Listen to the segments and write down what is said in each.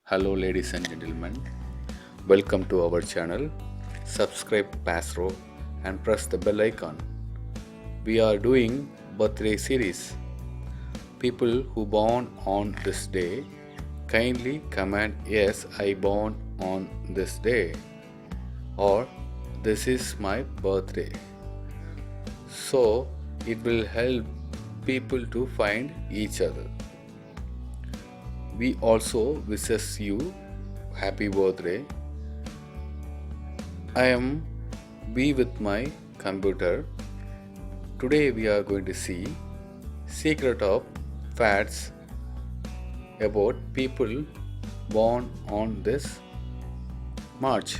Hello, ladies and gentlemen. Welcome to our channel. Subscribe Passro and press the bell icon. We are doing birthday series. People who born on this day, kindly comment yes, I born on this day, or this is my birthday. So it will help people to find each other. We also wishes you happy birthday. I am be with my computer. Today we are going to see secret of facts about people born on this March.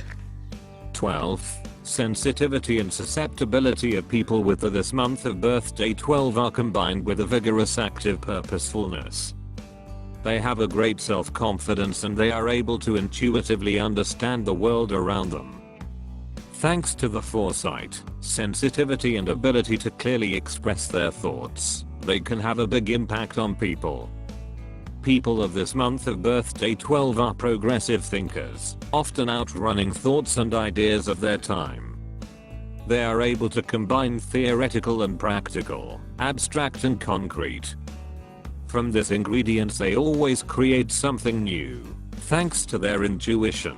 12. Sensitivity and susceptibility of people with this month of birthday 12 are combined with a vigorous active purposefulness. They have a great self-confidence and they are able to intuitively understand the world around them. Thanks to the foresight, sensitivity and ability to clearly express their thoughts, they can have a big impact on people. People of this month of birthday 12 are progressive thinkers, often outrunning thoughts and ideas of their time. They are able to combine theoretical and practical, abstract and concrete. From this ingredients they always create something new, thanks to their intuition.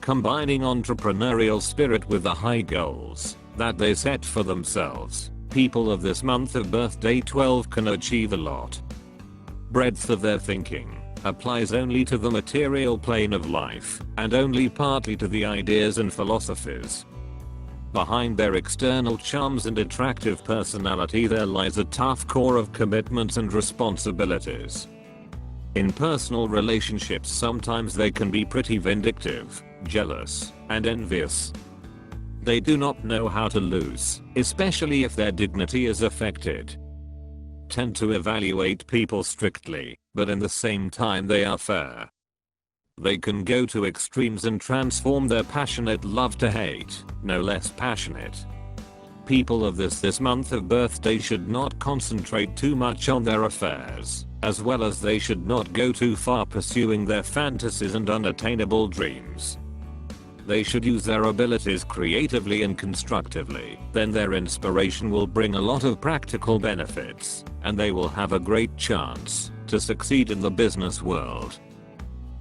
Combining entrepreneurial spirit with the high goals that they set for themselves, people of this month of birthday 12 can achieve a lot. Breadth of their thinking applies only to the material plane of life, and only partly to the ideas and philosophies. Behind their external charms and attractive personality there lies a tough core of commitments and responsibilities. In personal relationships sometimes they can be pretty vindictive, jealous, and envious. They do not know how to lose, especially if their dignity is affected. Tend to evaluate people strictly, but in the same time they are fair. They can go to extremes and transform their passionate love to hate, no less passionate. People of this month of birthday should not concentrate too much on their affairs, as well as they should not go too far pursuing their fantasies and unattainable dreams. They should use their abilities creatively and constructively, then their inspiration will bring a lot of practical benefits, and they will have a great chance to succeed in the business world.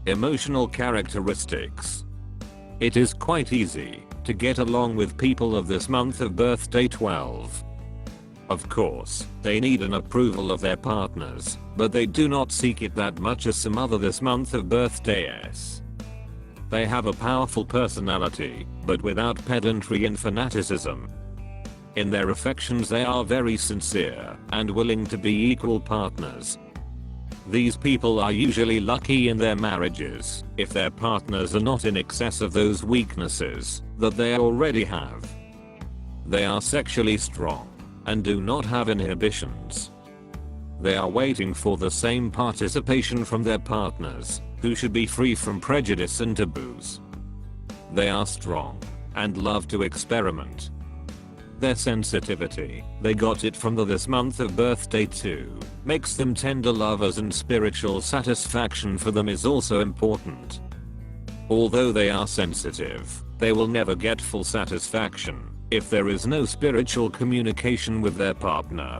Emotional characteristics. It is quite easy to get along with people of this month of birthday 12. Of course, they need an approval of their partners, but they do not seek it that much as some other this month of birthdays. They have a powerful personality, but without pedantry and fanaticism. In their affections they are very sincere and willing to be equal partners. These people are usually lucky in their marriages if their partners are not in excess of those weaknesses that they already have. They are sexually strong and do not have inhibitions. They are waiting for the same participation from their partners, who should be free from prejudice and taboos. They are strong and love to experiment. Their sensitivity, they got it from this month of birthday too, makes them tender lovers and spiritual satisfaction for them is also important. Although they are sensitive, they will never get full satisfaction if there is no spiritual communication with their partner.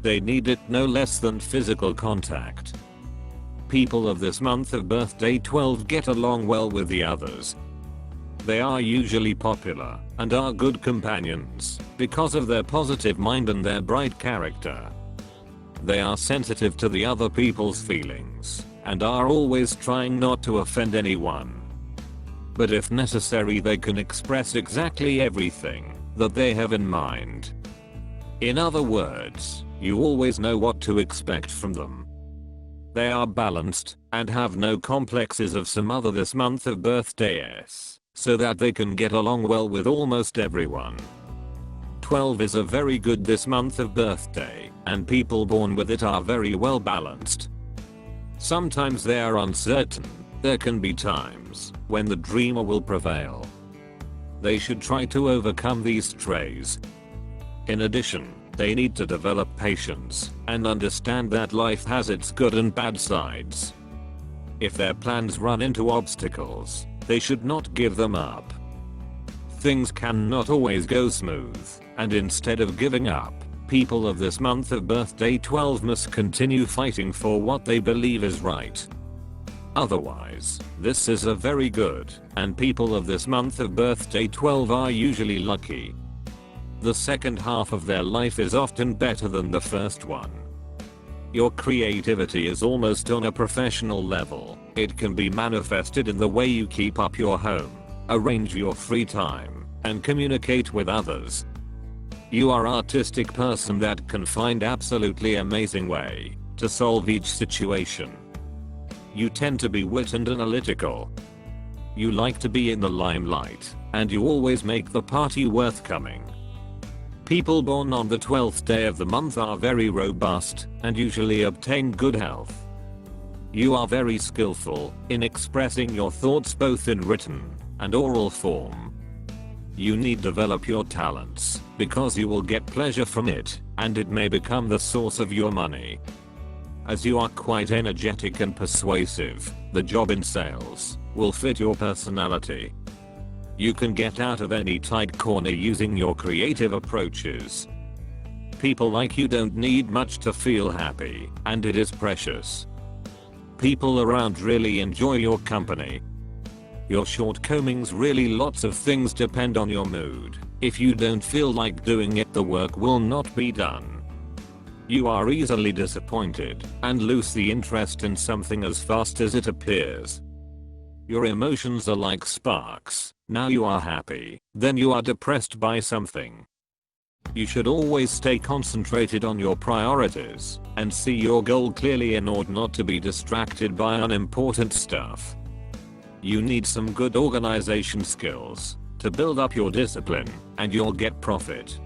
They need it no less than physical contact. People of this month of birthday 12 get along well with the others. They are usually popular and are good companions because of their positive mind and their bright character. They are sensitive to the other people's feelings and are always trying not to offend anyone. But if necessary they can express exactly everything that they have in mind. In other words, you always know what to expect from them. They are balanced and have no complexes of some other this month of birthdays, so that they can get along well with almost everyone. 12 is a very good this month of birthday, and people born with it are very well balanced. Sometimes they are uncertain. There can be times when the dreamer will prevail. They should try to overcome these traits. In addition, They need to develop patience and understand that life has its good and bad sides. If their plans run into obstacles, they should not give them up. Things cannot always go smooth, and instead of giving up, people of this month of birthday 12 must continue fighting for what they believe is right. Otherwise, this is a very good, and people of this month of birthday 12 are usually lucky. The second half of their life is often better than the first one. Your creativity is almost on a professional level. It can be manifested in the way you keep up your home, arrange your free time, and communicate with others. You are an artistic person that can find absolutely amazing way to solve each situation. You tend to be wit and analytical. You like to be in the limelight, and you always make the party worth coming. People born on the 12th day of the month are very robust and usually obtain good health. You are very skillful in expressing your thoughts both in written and oral form. You need to develop your talents because you will get pleasure from it, and it may become the source of your money. As you are quite energetic and persuasive, the job in sales will fit your personality. You can get out of any tight corner using your creative approaches. People like you don't need much to feel happy, and it is precious. People around really enjoy your company. Your shortcomings really lots of things depend on your mood. If you don't feel like doing it, the work will not be done. You are easily disappointed and lose the interest in something as fast as it appears. Your emotions are like sparks. Now you are happy, then you are depressed by something. You should always stay concentrated on your priorities and see your goal clearly in order not to be distracted by unimportant stuff. You need some good organization skills to build up your discipline, and you'll get profit.